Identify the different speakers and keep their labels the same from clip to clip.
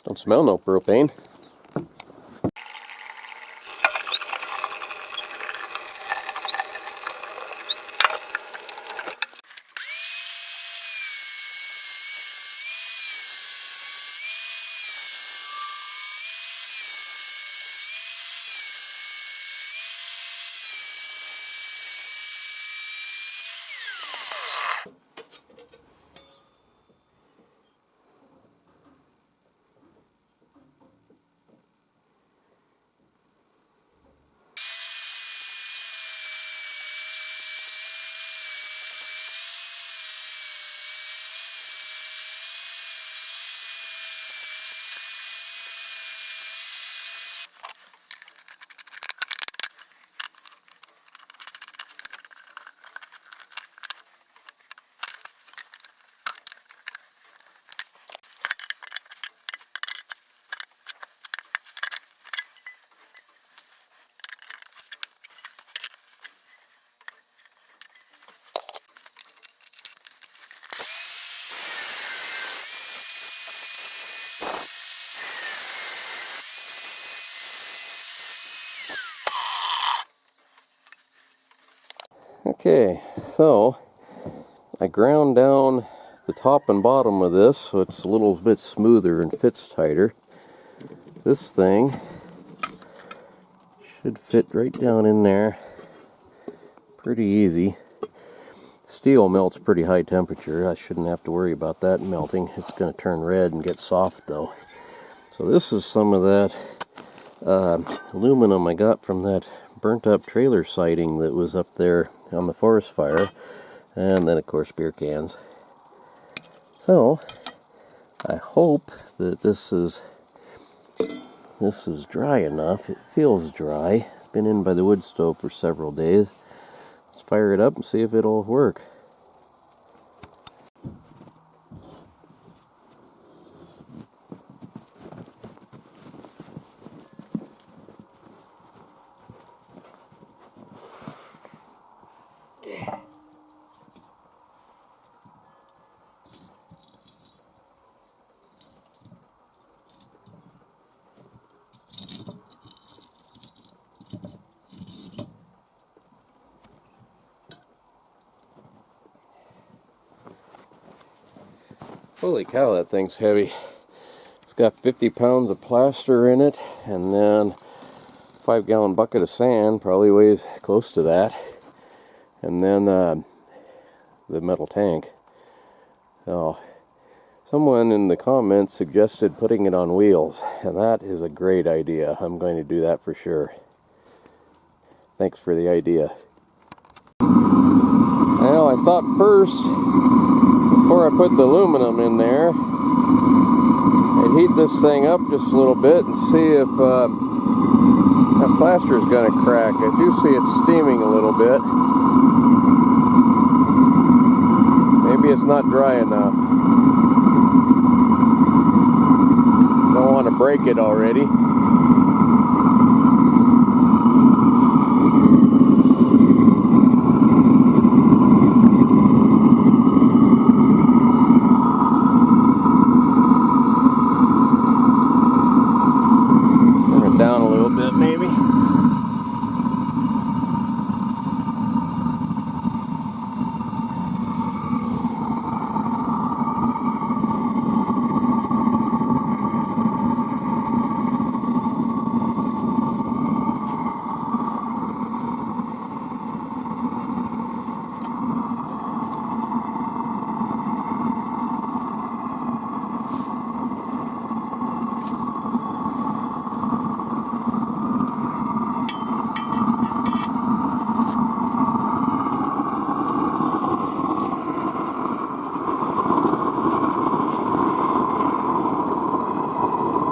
Speaker 1: Don't smell no propane. Okay, so I ground down the top and bottom of this so it's a little bit smoother and fits tighter. This thing should fit right down in there pretty easy. Steel melts pretty high temperature. I shouldn't have to worry about that melting. It's going to turn red and get soft though. So this is some of that aluminum I got from that burnt up trailer siding that was up there on the forest fire, and then of course beer cans. So I hope that this is dry enough. It feels dry. It's been in by the wood stove for several days. Let's fire it up and see if it'll work. Holy cow, that thing's heavy. It's got 50 pounds of plaster in it, and then a 5-gallon bucket of sand, probably weighs close to that, and then the metal tank. So, someone in the comments suggested putting it on wheels, and that is a great idea. I'm going to do that for sure. Thanks for the idea. Well, I thought first, before I put the aluminum in there, I'd heat this thing up just a little bit and see if that plaster is going to crack. I do see it steaming a little bit. Maybe it's not dry enough. Don't want to break it already. Down a little bit maybe.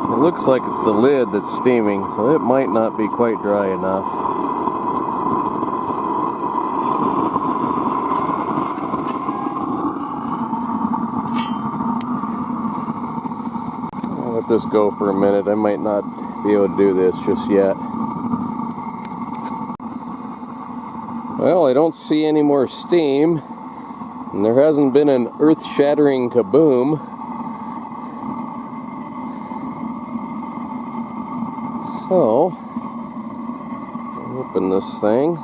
Speaker 1: It looks like it's the lid that's steaming, so it might not be quite dry enough. I'll let this go for a minute. I might not be able to do this just yet. Well, I don't see any more steam, and there hasn't been an earth-shattering kaboom. So, open this thing.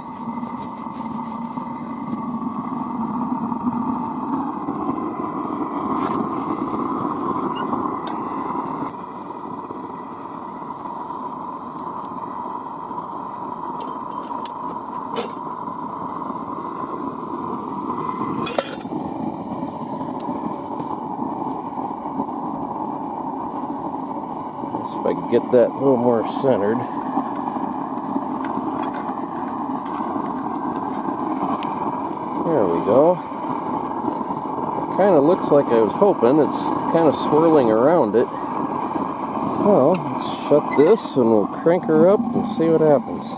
Speaker 1: If I can get that a little more centered. There we go. Kind of looks like I was hoping. It's kind of swirling around it. Well, let's shut this and we'll crank her up and see what happens.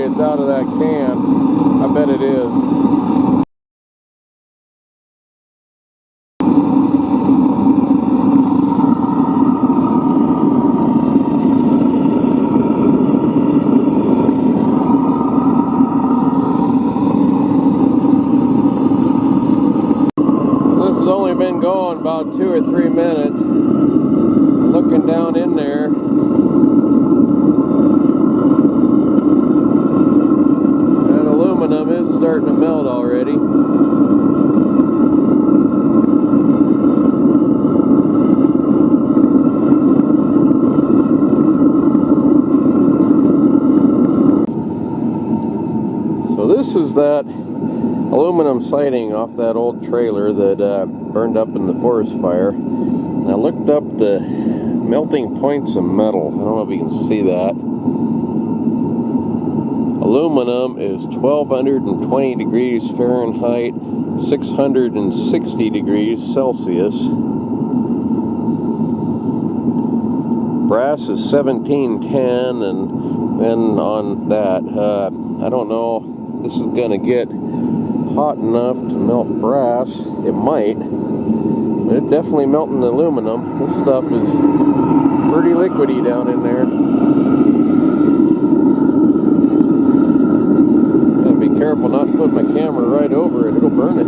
Speaker 1: It's out of that can. I bet it is. This has only been going about 2 or 3 minutes. Looking down in there. Is starting to melt already. So this is that aluminum siding off that old trailer that burned up in the forest fire. And I looked up the melting points of metal. I don't know if you can see that. Aluminum is 1220 degrees Fahrenheit, 660 degrees Celsius. Brass is 1710, and then on that, I don't know if this is going to get hot enough to melt brass. It might, but it's definitely melting the aluminum. This stuff is pretty liquidy down in there. Careful not to put my camera right over it, it'll burn it.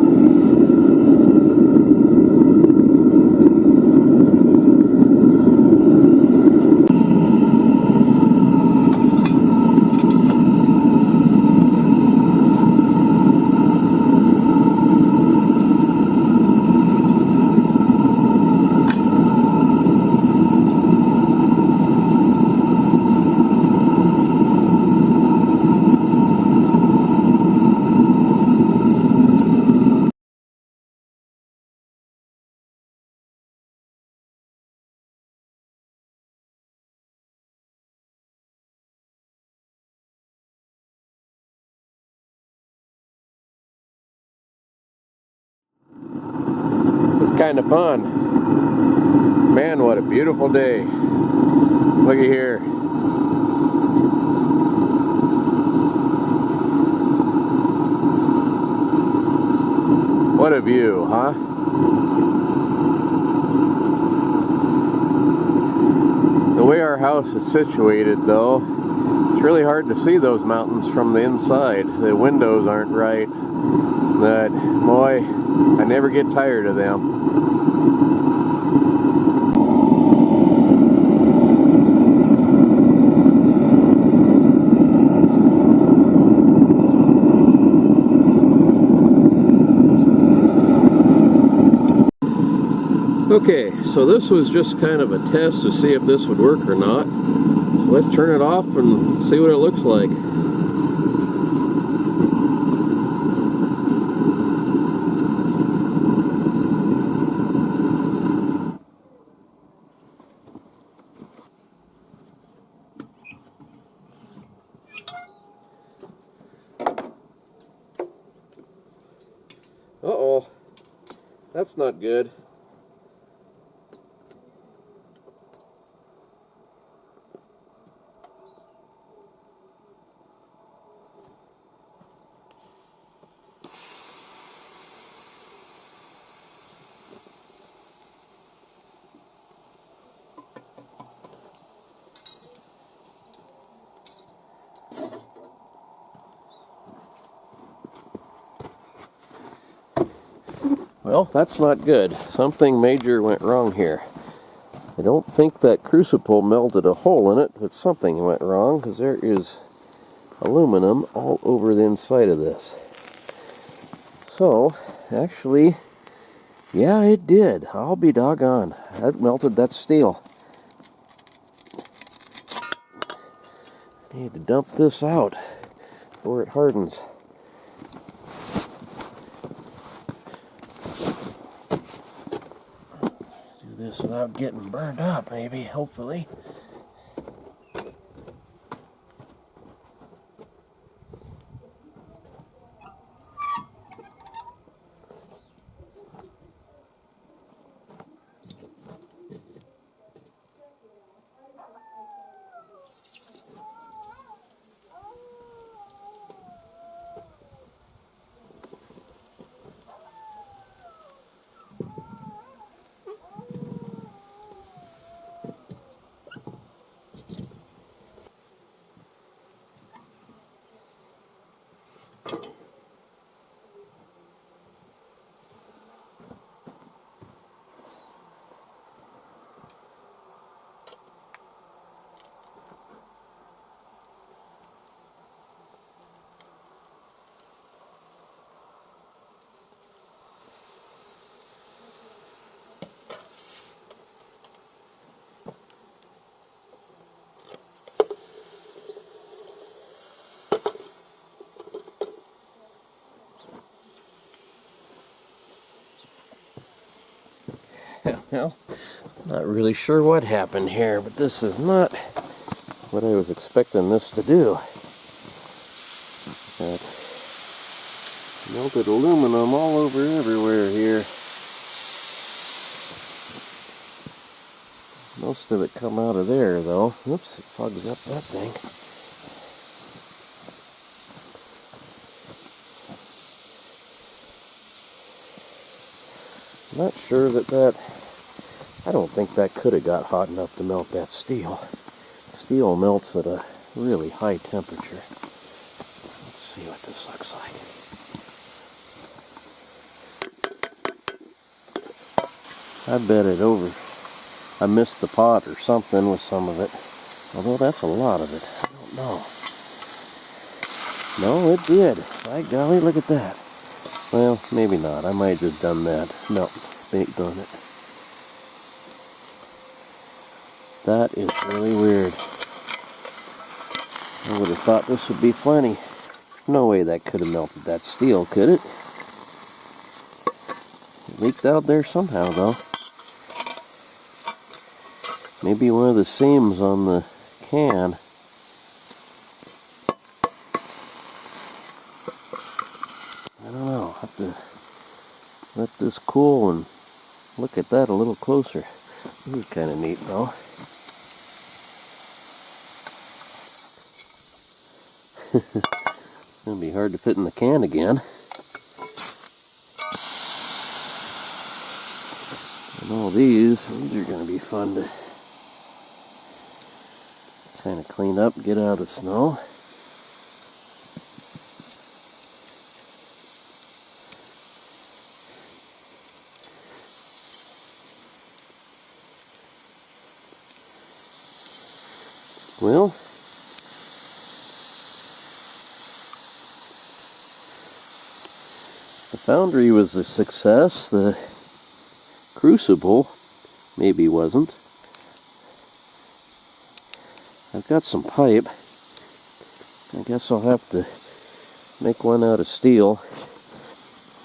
Speaker 1: Kind of fun. Man, what a beautiful day. Looky here. What a view, huh? The way our house is situated, though, it's really hard to see those mountains from the inside. The windows aren't right. But, boy, I never get tired of them. Okay, so this was just kind of a test to see if this would work or not. So let's turn it off and see what it looks like. Uh-oh, that's not good. Well, that's not good. Something major went wrong here. I don't think that crucible melted a hole in it, but something went wrong because there is aluminum all over the inside of this. So, actually, yeah, it did. I'll be doggone. That melted that steel. I need to dump this out before it hardens. Do this without getting burned up, maybe, hopefully. Well, not really sure what happened here, but this is not what I was expecting this to do. Got melted aluminum all over everywhere here. Most of it come out of there, though. Oops, it fogs up that thing. Not sure that I don't think that could have got hot enough to melt that steel. Steel melts at a really high temperature. Let's see what this looks like. I bet I missed the pot or something with some of it. Although that's a lot of it. I don't know. No, it did. By golly, look at that. Well, maybe not. I might have done that. No, baked on it. That is really weird. I would have thought this would be plenty. No way that could have melted that steel, could it? It leaked out there somehow, though. Maybe one of the seams on the can. I don't know. I'll have to let this cool and look at that a little closer. This is kind of neat, though. It's going to be hard to fit in the can again. And all these are going to be fun to kind of clean up, get out of snow. Well, the Foundry was a success. The crucible maybe wasn't. I've got some pipe. I guess I'll have to make one out of steel.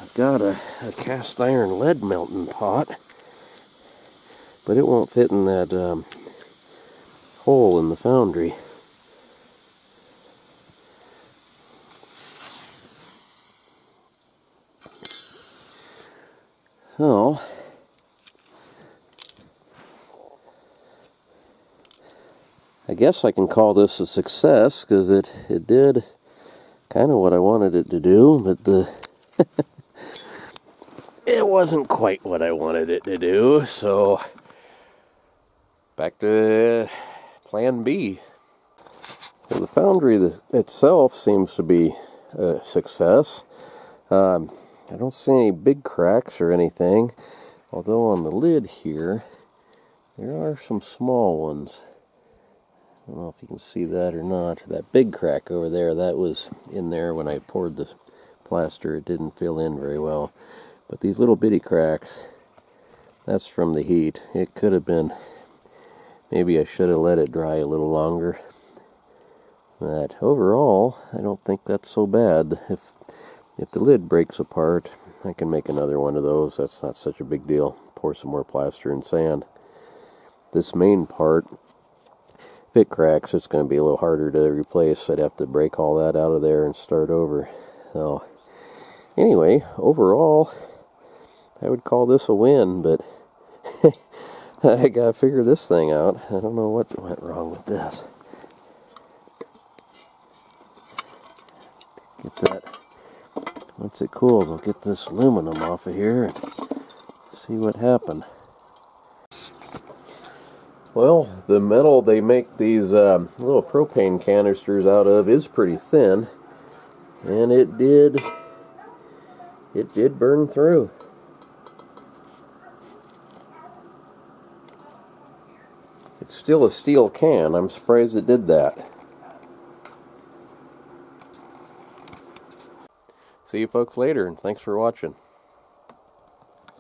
Speaker 1: I've got a cast iron lead melting pot, but it won't fit in that hole in the Foundry. So, I guess I can call this a success because it did kind of what I wanted it to do, but it wasn't quite what I wanted it to do, so back to plan B. Well, the Foundry itself seems to be a success. I don't see any big cracks or anything, although on the lid here there are some small ones. I don't know if you can see that or not. That big crack over there, that was in there when I poured the plaster. It didn't fill in very well. But these little bitty cracks, that's from the heat. It could have been, maybe I should have let it dry a little longer. But overall, I don't think that's so bad. If the lid breaks apart, I can make another one of those. That's not such a big deal. Pour some more plaster and sand. This main part, if it cracks, it's going to be a little harder to replace. I'd have to break all that out of there and start over. So, anyway, overall, I would call this a win, but I gotta figure this thing out. I don't know what went wrong with this. Get that. Once it cools, I'll get this aluminum off of here and see what happened. Well, the metal they make these little propane canisters out of is pretty thin, and it did burn through. It's still a steel can. I'm surprised it did that. See you folks later, and thanks for watching.